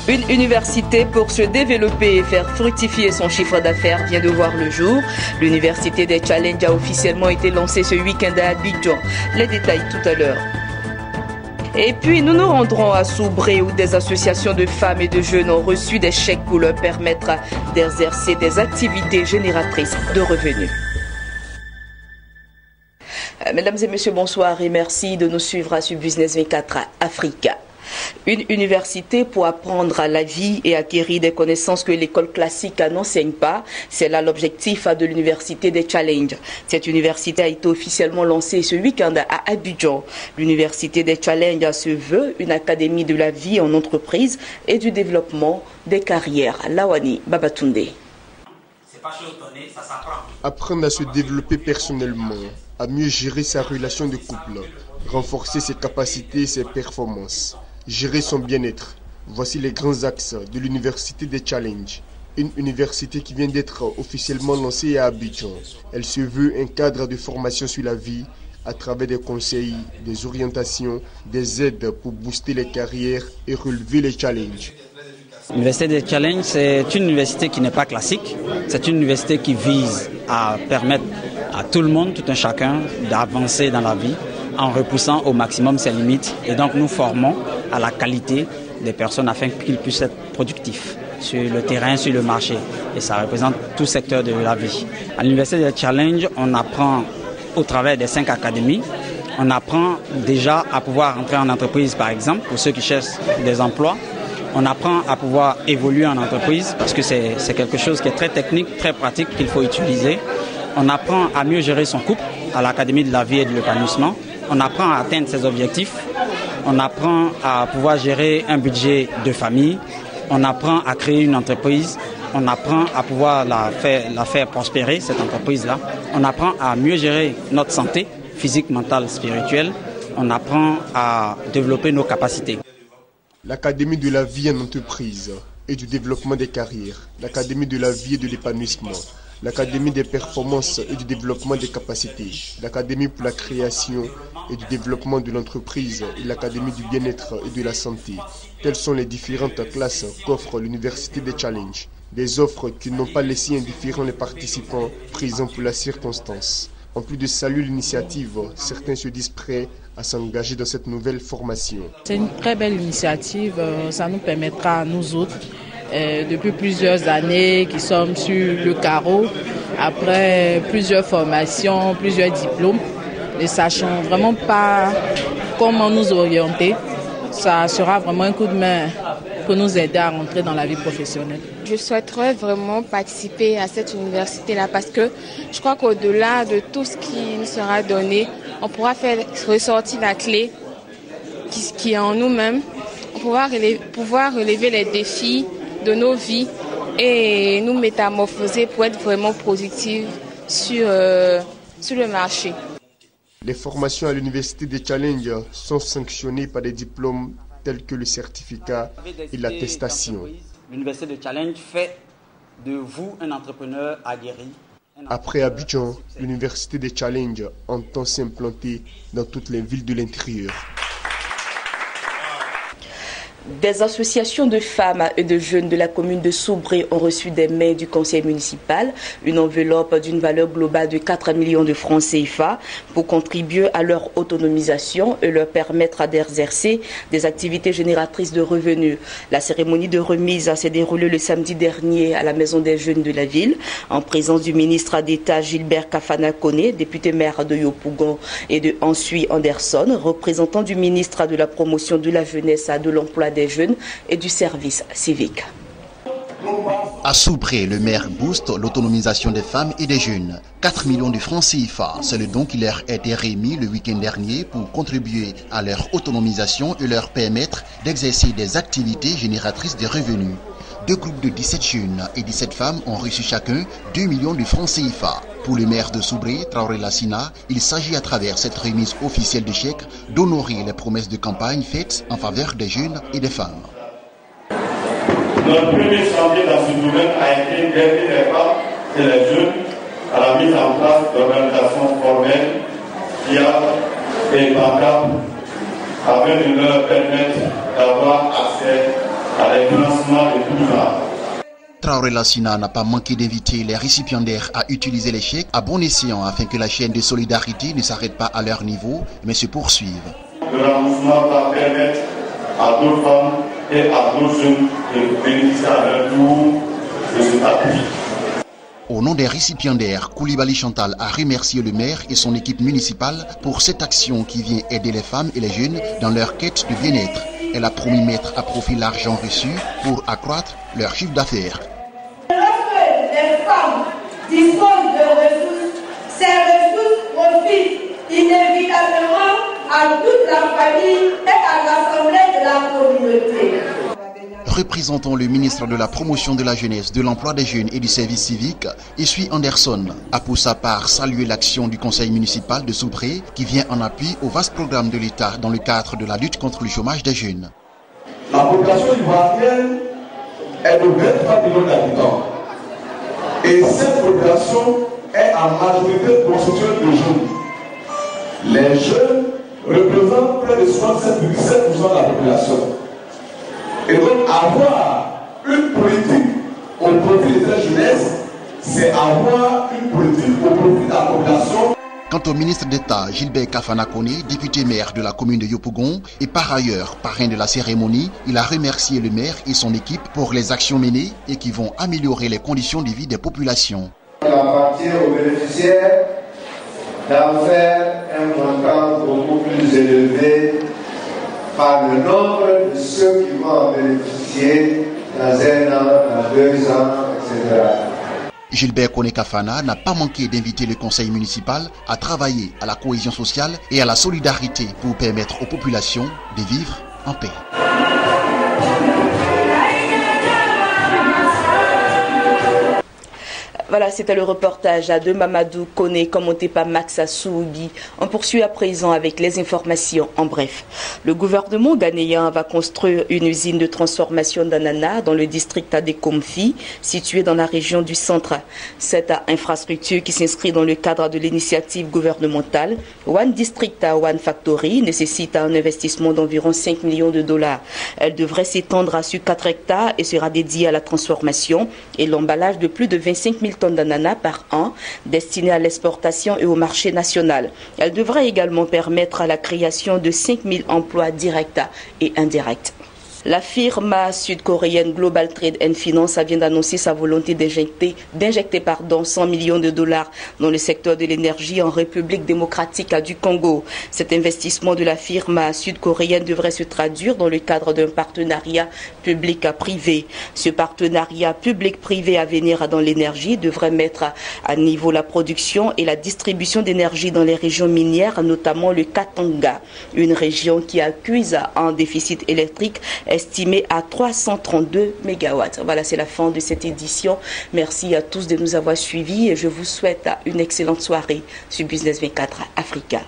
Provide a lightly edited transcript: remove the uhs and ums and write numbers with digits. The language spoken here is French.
Une université pour se développer et faire fructifier son chiffre d'affaires vient de voir le jour. L'université des Challenges a officiellement été lancée ce week-end à Abidjan. Les détails tout à l'heure. Et puis nous nous rendrons à Soubré où des associations de femmes et de jeunes ont reçu des chèques pour leur permettre d'exercer des activités génératrices de revenus. Mesdames et messieurs, bonsoir et merci de nous suivre sur Business 24 Africa. Une université pour apprendre à la vie et acquérir des connaissances que l'école classique n'enseigne pas. C'est là l'objectif de l'université des Challenges. Cette université a été officiellement lancée ce week-end à Abidjan. L'université des Challenges se veut une académie de la vie en entreprise et du développement des carrières. Lawani Babatunde. Apprendre à se développer personnellement, à mieux gérer sa relation de couple, renforcer ses capacités et ses performances, gérer son bien-être. Voici les grands axes de l'université des Challenges. Une université qui vient d'être officiellement lancée à Abidjan. Elle se veut un cadre de formation sur la vie à travers des conseils, des orientations, des aides pour booster les carrières et relever les challenges. L'université des Challenges, c'est une université qui n'est pas classique. C'est une université qui vise à permettre à tout le monde, tout un chacun, d'avancer dans la vie en repoussant au maximum ses limites. Et donc nous formons à la qualité des personnes afin qu'ils puissent être productifs sur le terrain, sur le marché. Et ça représente tout secteur de la vie. À l'université des Challenges, on apprend au travers des 5 académies. On apprend déjà à pouvoir entrer en entreprise, par exemple, pour ceux qui cherchent des emplois. On apprend à pouvoir évoluer en entreprise parce que c'est quelque chose qui est très technique, très pratique qu'il faut utiliser. On apprend à mieux gérer son couple à l'Académie de la vie et de l'épanouissement. On apprend à atteindre ses objectifs. On apprend à pouvoir gérer un budget de famille. On apprend à créer une entreprise. On apprend à pouvoir la faire prospérer, cette entreprise-là. On apprend à mieux gérer notre santé physique, mentale, spirituelle. On apprend à développer nos capacités. L'Académie de la vie en entreprise et du développement des carrières, l'Académie de la vie et de l'épanouissement, l'Académie des performances et du développement des capacités, l'Académie pour la création et du développement de l'entreprise et l'Académie du bien-être et de la santé. Telles sont les différentes classes qu'offre l'Université des Challenges. Des offres qui n'ont pas laissé indifférents les participants présents pour la circonstance. En plus de saluer l'initiative, certains se disent prêts à s'engager dans cette nouvelle formation. C'est une très belle initiative, ça nous permettra à nous autres, depuis plusieurs années qui sommes sur le carreau, après plusieurs formations, plusieurs diplômes, ne sachant vraiment pas comment nous orienter. Ça sera vraiment un coup de main pour nous aider à rentrer dans la vie professionnelle. Je souhaiterais vraiment participer à cette université-là parce que je crois qu'au-delà de tout ce qui nous sera donné, on pourra faire ressortir la clé qui est en nous-mêmes, pouvoir relever les défis de nos vies et nous métamorphoser pour être vraiment productifs sur le marché. Les formations à l'Université des Challenges sont sanctionnées par des diplômes tels que le certificat et l'attestation. L'Université des Challenges fait de vous un entrepreneur aguerri. Après Abidjan, l'Université des Challenges entend s'implanter dans toutes les villes de l'intérieur. Des associations de femmes et de jeunes de la commune de Soubré ont reçu des mains du conseil municipal une enveloppe d'une valeur globale de 4 millions de francs CFA pour contribuer à leur autonomisation et leur permettre d'exercer des activités génératrices de revenus. La cérémonie de remise s'est déroulée le samedi dernier à la Maison des Jeunes de la ville en présence du ministre d'État Gilbert Kafana Koné, député maire de Yopougon, et de Ansui Anderson, représentant du ministre de la promotion de la jeunesse, de l'emploi des jeunes et du service civique. À Soubré, le maire booste l'autonomisation des femmes et des jeunes. 4 millions de francs CFA, c'est le don qui leur a été remis le week-end dernier pour contribuer à leur autonomisation et leur permettre d'exercer des activités génératrices de revenus. 2 groupes de 17 jeunes et 17 femmes ont reçu chacun 2 millions de francs CFA. Pour le maire de Soubré, Traoré Lassina, il s'agit à travers cette remise officielle de chèques d'honorer les promesses de campagne faites en faveur des jeunes et des femmes. Notre premier chantier dans ce domaine a été d'aider les femmes et les jeunes à la mise en place d'organisations formelles qui a des pancartes afin de leur permettre d'avoir accès à des financements de tous genres. Traoré Lassina n'a pas manqué d'inviter les récipiendaires à utiliser les chèques à bon escient afin que la chaîne de solidarité ne s'arrête pas à leur niveau, mais se poursuive. Le remboursement va permettre à d'autres femmes et à d'autres jeunes de bénéficier à leur tour de cet appui. Au nom des récipiendaires, Koulibaly Chantal a remercié le maire et son équipe municipale pour cette action qui vient aider les femmes et les jeunes dans leur quête de bien-être. Elle a promis mettre à profit l'argent reçu pour accroître leur chiffre d'affaires. Lorsque les femmes disposent de ressources, ces ressources profitent inévitablement à toute la famille et à l'assemblée de la communauté. Représentant le ministre de la Promotion de la Jeunesse, de l'Emploi des Jeunes et du Service Civique, Essuie Anderson a pour sa part salué l'action du conseil municipal de Soubré qui vient en appui au vaste programme de l'État dans le cadre de la lutte contre le chômage des jeunes. La population ivoirienne est de 23 millions d'habitants et cette population est en majorité constituée de jeunes. Les jeunes représentent près de 67,7% de la population. Et donc avoir une politique au profit de cette jeunesse, c'est avoir une politique au profit de la population. Quant au ministre d'État Gilbert Kafana Koné, député maire de la commune de Yopougon et par ailleurs parrain de la cérémonie, il a remercié le maire et son équipe pour les actions menées et qui vont améliorer les conditions de vie des populations. Il appartient aux bénéficiaires d'en faire un montant beaucoup plus élevé par le nombre de ceux qui vont en bénéficier dans 1 an, dans 2 ans, etc. Gilbert Koné Kafana n'a pas manqué d'inviter le conseil municipal à travailler à la cohésion sociale et à la solidarité pour permettre aux populations de vivre en paix. Voilà, c'était le reportage de Mamadou Koné, commenté par Max Assoubi. On poursuit à présent avec les informations en bref. Le gouvernement ghanéen va construire une usine de transformation d'ananas dans le district de Komfi, situé dans la région du centre. Cette infrastructure qui s'inscrit dans le cadre de l'initiative gouvernementale One District One Factory nécessite un investissement d'environ 5 millions de dollars. Elle devrait s'étendre sur 4 hectares et sera dédiée à la transformation et l'emballage de plus de 25 000 tonnes d'ananas par an destinées à l'exportation et au marché national. Elle devrait également permettre à la création de 5 000 emplois directs et indirects. La firme sud-coréenne Global Trade and Finance vient d'annoncer sa volonté d'injecter 100 millions de dollars dans le secteur de l'énergie en République démocratique du Congo. Cet investissement de la firme sud-coréenne devrait se traduire dans le cadre d'un partenariat public-privé. Ce partenariat public-privé à venir dans l'énergie devrait mettre à niveau la production et la distribution d'énergie dans les régions minières, notamment le Katanga, une région qui accuse un déficit électrique estimé à 332 MW. Voilà, c'est la fin de cette édition. Merci à tous de nous avoir suivis et je vous souhaite une excellente soirée sur Business 24 Africa.